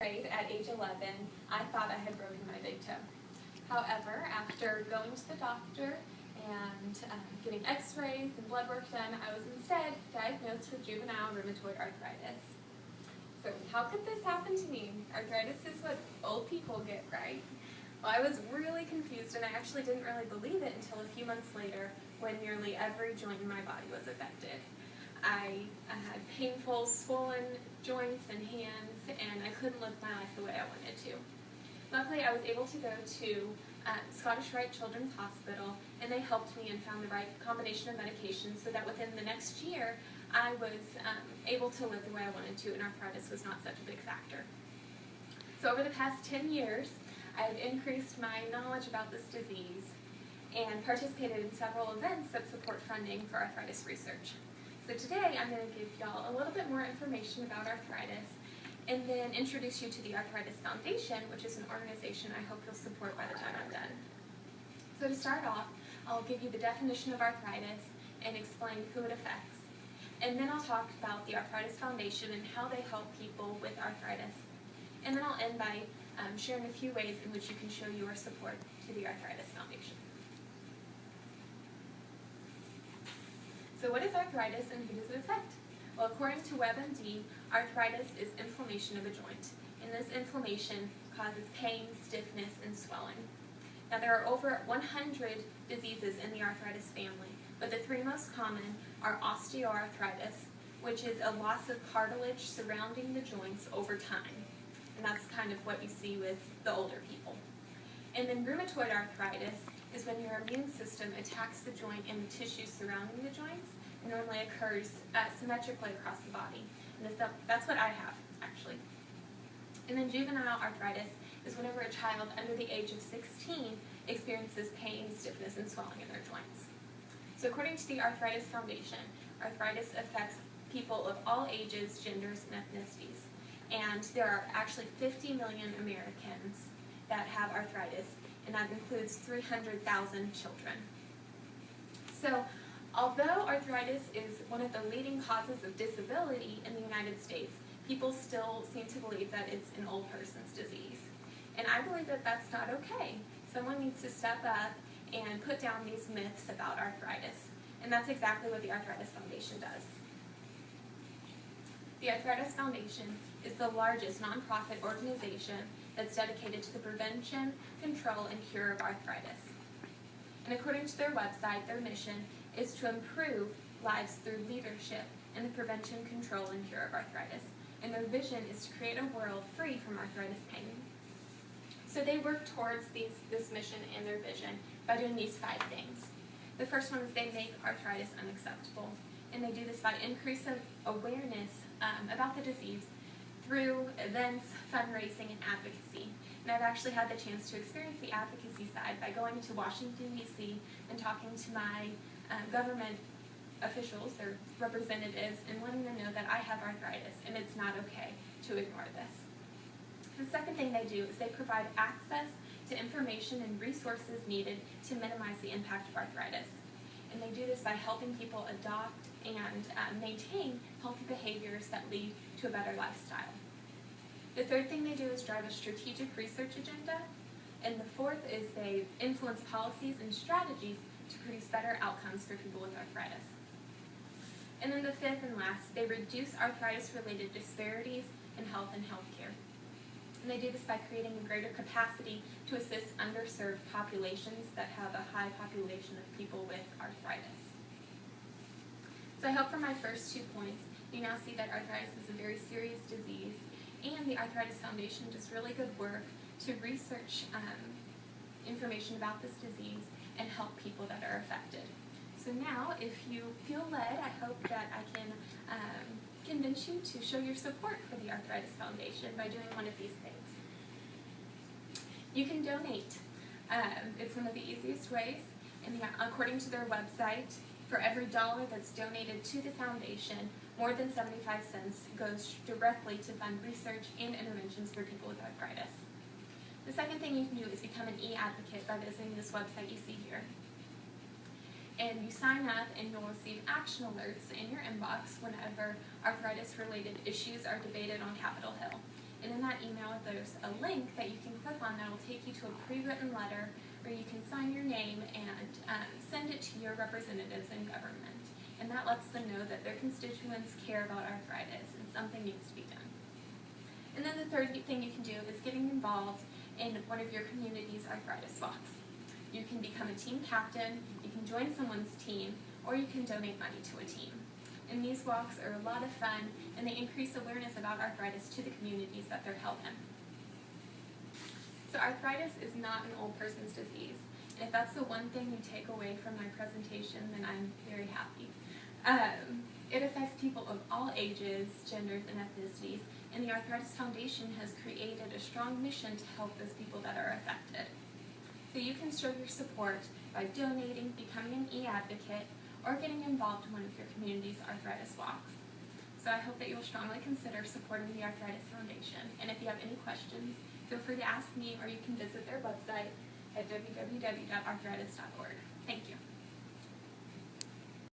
grade at age 11, I thought I had broken my big toe. However, after going to the doctor and getting x-rays and blood work done, I was instead diagnosed with juvenile rheumatoid arthritis. So how could this happen to me? Arthritis is what old people get, right? Well, I was really confused, and I actually didn't really believe it until a few months later when nearly every joint in my body was affected. I had painful, swollen joints and hands, and I couldn't live my life the way I wanted to. Luckily, I was able to go to Scottish Rite Children's Hospital, and they helped me and found the right combination of medications so that within the next year, I was able to live the way I wanted to, and arthritis was not such a big factor. So over the past 10 years, I've increased my knowledge about this disease and participated in several events that support funding for arthritis research. So today I'm going to give y'all a little bit more information about arthritis and then introduce you to the Arthritis Foundation, which is an organization I hope you'll support by the time I'm done. So to start off, I'll give you the definition of arthritis and explain who it affects. And then I'll talk about the Arthritis Foundation and how they help people with arthritis. And then I'll end by sharing a few ways in which you can show your support to the Arthritis Foundation. So what is arthritis and who does it affect? Well, according to WebMD, arthritis is inflammation of a joint, and this inflammation causes pain, stiffness, and swelling. Now, there are over 100 diseases in the arthritis family, but the three most common are osteoarthritis, which is a loss of cartilage surrounding the joints over time, and that's kind of what you see with the older people. And then rheumatoid arthritis is when your immune system attacks the joint and the tissue surrounding the joints. It normally occurs symmetrically across the body. And that's what I have, actually. And then juvenile arthritis is whenever a child under the age of 16 experiences pain, stiffness, and swelling in their joints. So according to the Arthritis Foundation, arthritis affects people of all ages, genders, and ethnicities. And there are actually 50 million Americans that have arthritis, and that includes 300,000 children. So, although arthritis is one of the leading causes of disability in the United States, people still seem to believe that it's an old person's disease. And I believe that that's not okay. Someone needs to step up and put down these myths about arthritis. And that's exactly what the Arthritis Foundation does. The Arthritis Foundation is the largest nonprofit organization that's dedicated to the prevention, control, and cure of arthritis. And according to their website, their mission is to improve lives through leadership in the prevention, control, and cure of arthritis. And their vision is to create a world free from arthritis pain. So they work towards this mission and their vision by doing these 5 things. The first one is they make arthritis unacceptable. And they do this by increasing awareness about the disease through events, fundraising, and advocacy. And I've actually had the chance to experience the advocacy side by going to Washington, D.C. and talking to my government officials or representatives and letting them know that I have arthritis and it's not okay to ignore this. The second thing they do is they provide access to information and resources needed to minimize the impact of arthritis. And they do this by helping people adopt and maintain healthy behaviors that lead to a better lifestyle. The third thing they do is drive a strategic research agenda. And the fourth is they influence policies and strategies to produce better outcomes for people with arthritis. And then the fifth and last, they reduce arthritis-related disparities in health and healthcare. And they do this by creating a greater capacity to assist underserved populations that have a high population of people with arthritis. So I hope from my first 2 points, you now see that arthritis is a very serious disease, and the Arthritis Foundation does really good work to research information about this disease and help people that are affected. So now, if you feel led, I hope that I can convince you to show your support for the Arthritis Foundation by doing one of these things. You can donate. It's one of the easiest ways, and according to their website, for every $1 that's donated to the foundation, more than 75 cents goes directly to fund research and interventions for people with arthritis. The second thing you can do is become an e-advocate by visiting this website you see here. And you sign up and you'll receive action alerts in your inbox whenever arthritis-related issues are debated on Capitol Hill. And in that email, there's a link that you can click on that will take you to a pre-written letter where you can sign your name and send it to your representatives in government. And that lets them know that their constituents care about arthritis and something needs to be done. And then the third thing you can do is getting involved in one of your community's arthritis walks. You can become a team captain, you can join someone's team, or you can donate money to a team. And these walks are a lot of fun, and they increase awareness about arthritis to the communities that they're held in. So arthritis is not an old person's disease. And if that's the one thing you take away from my presentation, then I'm very happy. It affects people of all ages, genders, and ethnicities, and the Arthritis Foundation has created a strong mission to help those people that are affected. So you can show your support by donating, becoming an e-advocate, or getting involved in one of your community's arthritis walks. So I hope that you will strongly consider supporting the Arthritis Foundation. And if you have any questions, feel free to ask me, or you can visit their website at www.arthritis.org. Thanks.